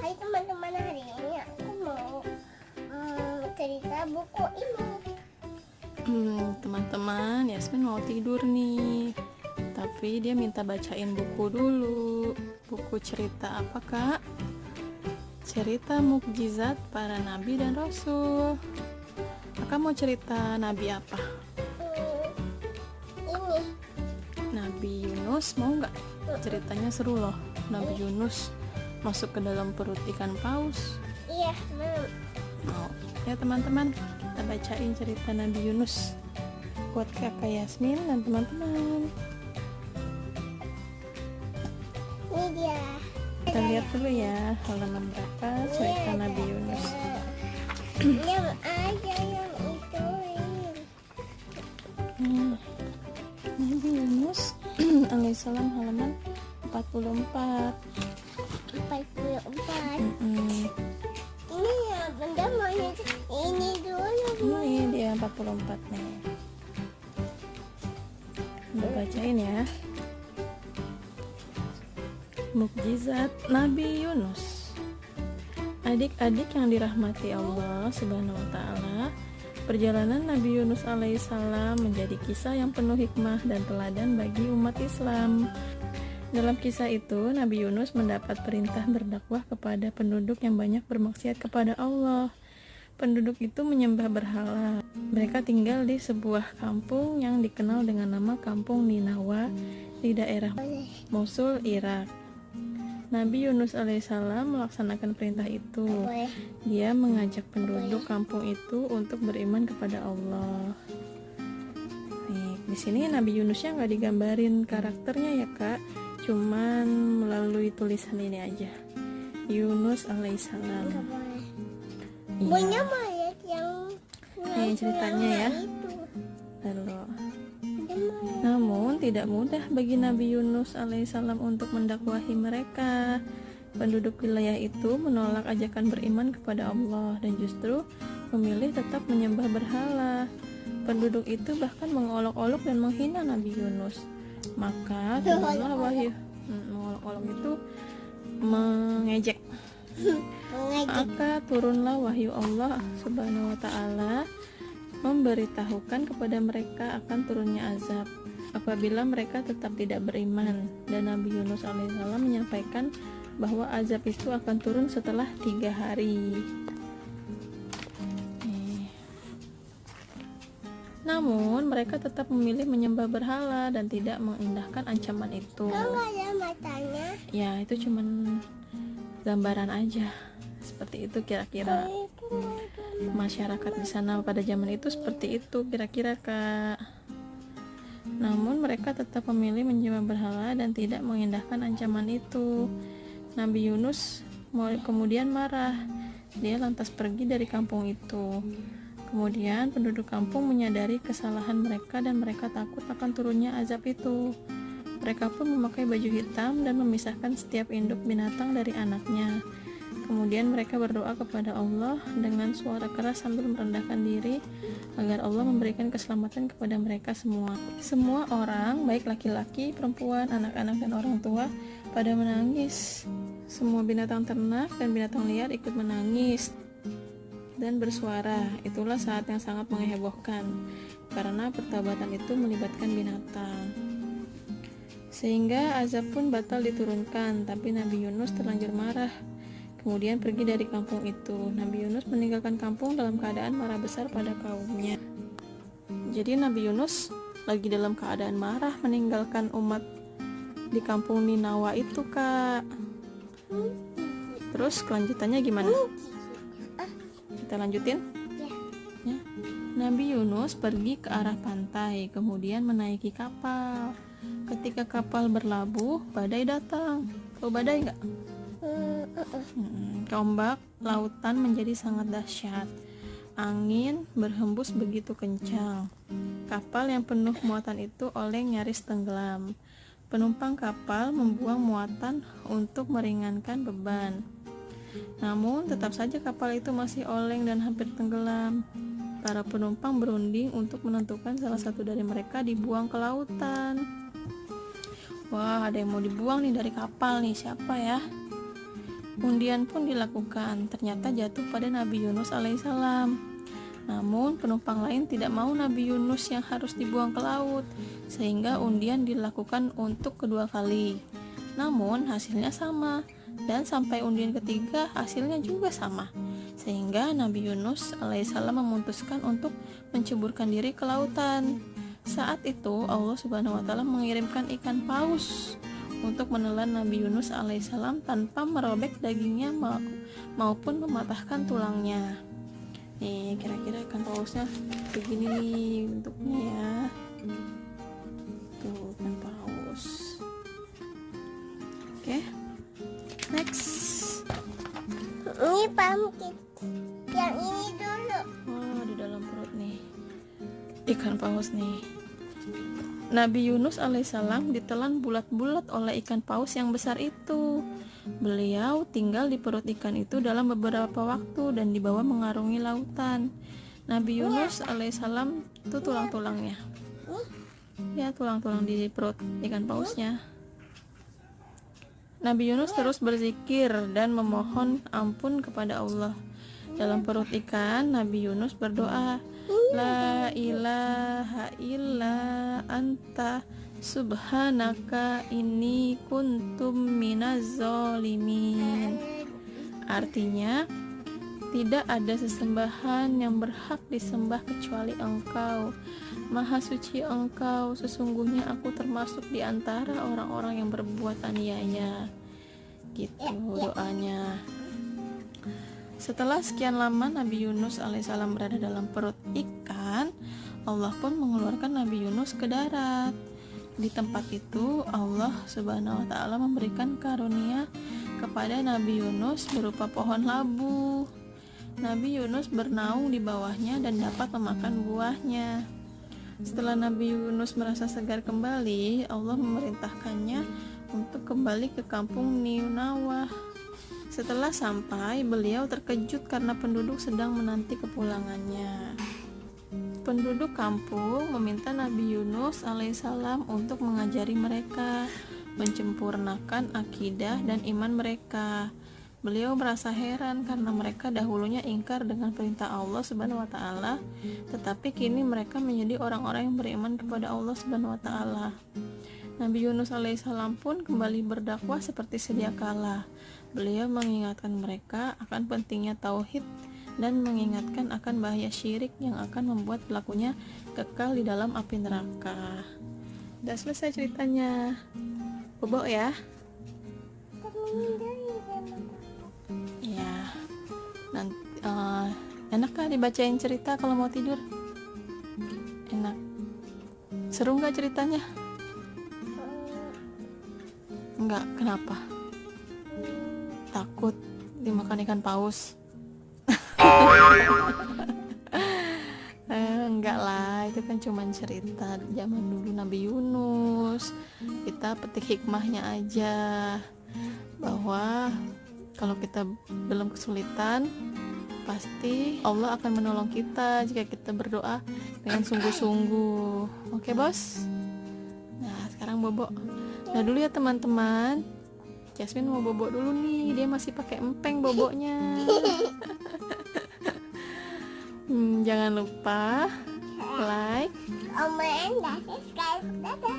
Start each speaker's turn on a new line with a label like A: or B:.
A: Hai teman-teman, hari ini aku mau cerita buku ini.
B: Teman-teman, Yasmin mau tidur nih, tapi dia minta bacain buku dulu. Buku cerita apa, Kak? Cerita mukjizat para nabi dan rasul. Kakak mau cerita nabi apa?
A: Ini
B: Nabi Yunus, mau nggak? Ceritanya seru loh. Nabi Yunus masuk ke dalam perut ikan paus.
A: iya Mam.
B: Mau ya teman-teman, kita bacain cerita Nabi Yunus buat kakak Yasmin dan teman-teman.
A: Ini dia.
B: Kita lihat dulu ya halaman berapa cerita Nabi Yunus.
A: Yang aja yang itu
B: Nabi Yunus alaihissalam halaman 44.
A: 44.
B: Mm-mm.
A: Ini ya benda maunya ini dulu.
B: Ini dia 44 nih. Udah bacain ya. Mukjizat Nabi Yunus. Adik-adik yang dirahmati Allah Subhanahu wa taala, perjalanan Nabi Yunus alaihissalam menjadi kisah yang penuh hikmah dan teladan bagi umat Islam. Dalam kisah itu, Nabi Yunus mendapat perintah berdakwah kepada penduduk yang banyak bermaksiat kepada Allah. Penduduk itu menyembah berhala. Mereka tinggal di sebuah kampung yang dikenal dengan nama Kampung Ninawa di daerah Mosul, Irak. Nabi Yunus alaihissalam melaksanakan perintah itu. Dia mengajak penduduk kampung itu untuk beriman kepada Allah. Nih, di sini Nabi Yunusnya nggak digambarin karakternya ya kak, cuman melalui tulisan ini aja. Yunus alaihissalam.
A: Nggak boleh.
B: Iya.
A: Punya mau lihat yang
B: Nih ceritanya ya.
A: itu.
B: Lalu,
A: Dia mau
B: namun tidak mudah bagi Nabi Yunus alaihissalam untuk mendakwahi mereka. Penduduk wilayah itu menolak ajakan beriman kepada Allah dan justru memilih tetap menyembah berhala. Penduduk itu bahkan mengolok-olok dan menghina Nabi Yunus. Maka turunlah wahyu. Mengolok-olok itu mengejek.
A: mengajak.
B: Maka turunlah wahyu Allah Subhanahu wa taala memberitahukan kepada mereka akan turunnya azab apabila mereka tetap tidak beriman, dan Nabi Yunus alaihissalam menyampaikan bahwa azab itu akan turun setelah 3 hari. Namun mereka tetap memilih menyembah berhala dan tidak mengindahkan ancaman itu.
A: Kok nggak ada matanya?
B: Ya itu cuman gambaran aja. Seperti itu kira-kira masyarakat di sana pada zaman itu, seperti itu kira-kira kak. Namun mereka tetap memilih menyembah berhala dan tidak mengindahkan ancaman itu. Nabi Yunus kemudian marah. Dia lantas pergi dari kampung itu. Kemudian penduduk kampung menyadari kesalahan mereka dan mereka takut akan turunnya azab itu. Mereka pun memakai baju hitam dan memisahkan setiap induk binatang dari anaknya. Kemudian mereka berdoa kepada Allah dengan suara keras sambil merendahkan diri agar Allah memberikan keselamatan kepada mereka semua. Semua orang, baik laki-laki, perempuan, anak-anak dan orang tua, pada menangis. Semua binatang ternak dan binatang liar ikut menangis dan bersuara. Itulah saat yang sangat menghebohkan karena pertobatan itu melibatkan binatang. Sehingga azab pun batal diturunkan, tapi Nabi Yunus terlanjur marah. Kemudian pergi dari kampung itu. Nabi Yunus meninggalkan kampung dalam keadaan marah besar pada kaumnya. Jadi Nabi Yunus lagi dalam keadaan marah meninggalkan umat di kampung Ninawa itu kak. Terus kelanjutannya gimana? Kita lanjutin ya. Nabi Yunus pergi ke arah pantai, kemudian menaiki kapal. Ketika kapal berlabuh, badai datang. Tahu badai nggak? Ombak lautan menjadi sangat dahsyat. Angin berhembus begitu kencang. Kapal yang penuh muatan itu oleng nyaris tenggelam. Penumpang kapal membuang muatan untuk meringankan beban. Namun tetap saja kapal itu masih oleng dan hampir tenggelam. Para penumpang berunding untuk menentukan salah satu dari mereka dibuang ke lautan. Wah, ada yang mau dibuang nih dari kapal nih, siapa ya? Undian pun dilakukan, ternyata jatuh pada Nabi Yunus alaihissalam. Namun penumpang lain tidak mau Nabi Yunus yang harus dibuang ke laut, sehingga undian dilakukan untuk kedua kali. Namun hasilnya sama, dan sampai undian ketiga hasilnya juga sama, sehingga Nabi Yunus alaihissalam memutuskan untuk menceburkan diri ke lautan. Saat itu Allah subhanahu wa ta'ala mengirimkan ikan paus untuk menelan Nabi Yunus alaihissalam tanpa merobek dagingnya maupun mematahkan tulangnya. Nih kira-kira ikan pausnya begini nih bentuknya ya. Tuh ikan paus. Oke, next.
A: Ini pumpkin. Yang ini dulu.
B: Wah, di dalam perut nih ikan paus nih. Nabi Yunus alaihissalam ditelan bulat-bulat oleh ikan paus yang besar itu. Beliau tinggal di perut ikan itu dalam beberapa waktu dan dibawa mengarungi lautan. Nabi Yunus alaihissalam itu tulang-tulangnya. Ya, tulang-tulang di perut ikan pausnya. Nabi Yunus terus berzikir dan memohon ampun kepada Allah. Dalam perut ikan, Nabi Yunus berdoa, La ilaha illa anta subhanaka inni kuntum minaz zalimin. Artinya, tidak ada sesembahan yang berhak disembah kecuali Engkau. Maha suci Engkau, sesungguhnya aku termasuk di antara orang-orang yang berbuat aniaya. Gitu doanya. Setelah sekian lama Nabi Yunus alaihissalam berada dalam perut ikan, Allah pun mengeluarkan Nabi Yunus ke darat. Di tempat itu Allah subhanahu wa ta'ala memberikan karunia kepada Nabi Yunus berupa pohon labu. Nabi Yunus bernaung di bawahnya dan dapat memakan buahnya. Setelah Nabi Yunus merasa segar kembali, Allah memerintahkannya untuk kembali ke kampung Ninawah. Setelah sampai, beliau terkejut karena penduduk sedang menanti kepulangannya. Penduduk kampung meminta Nabi Yunus alaihissalam untuk mengajari mereka, menyempurnakan akidah dan iman mereka. Beliau merasa heran karena mereka dahulunya ingkar dengan perintah Allah subhanahu wa ta'ala, tetapi kini mereka menjadi orang-orang yang beriman kepada Allah subhanahu wa ta'ala. Nabi Yunus alaihissalam pun kembali berdakwah seperti sedia kala. Beliau mengingatkan mereka akan pentingnya tauhid dan mengingatkan akan bahaya syirik yang akan membuat pelakunya kekal di dalam api neraka. Udah selesai ceritanya. Bobo ya? Ya. Nanti enak kah dibacain cerita kalau mau tidur? Enak. Seru nggak ceritanya? Enggak, kenapa? Takut dimakan ikan paus? Enggak lah, itu kan cuma cerita zaman dulu Nabi Yunus. Kita petik hikmahnya aja, bahwa kalau kita belum kesulitan, pasti Allah akan menolong kita jika kita berdoa dengan sungguh-sungguh. Oke bos? Nah sekarang bobo. Nah dulu ya teman-teman, Jasmine mau bobo dulu nih, dia masih pakai empeng boboknya. Jangan lupa like,
A: comment, dan subscribe. Dadah.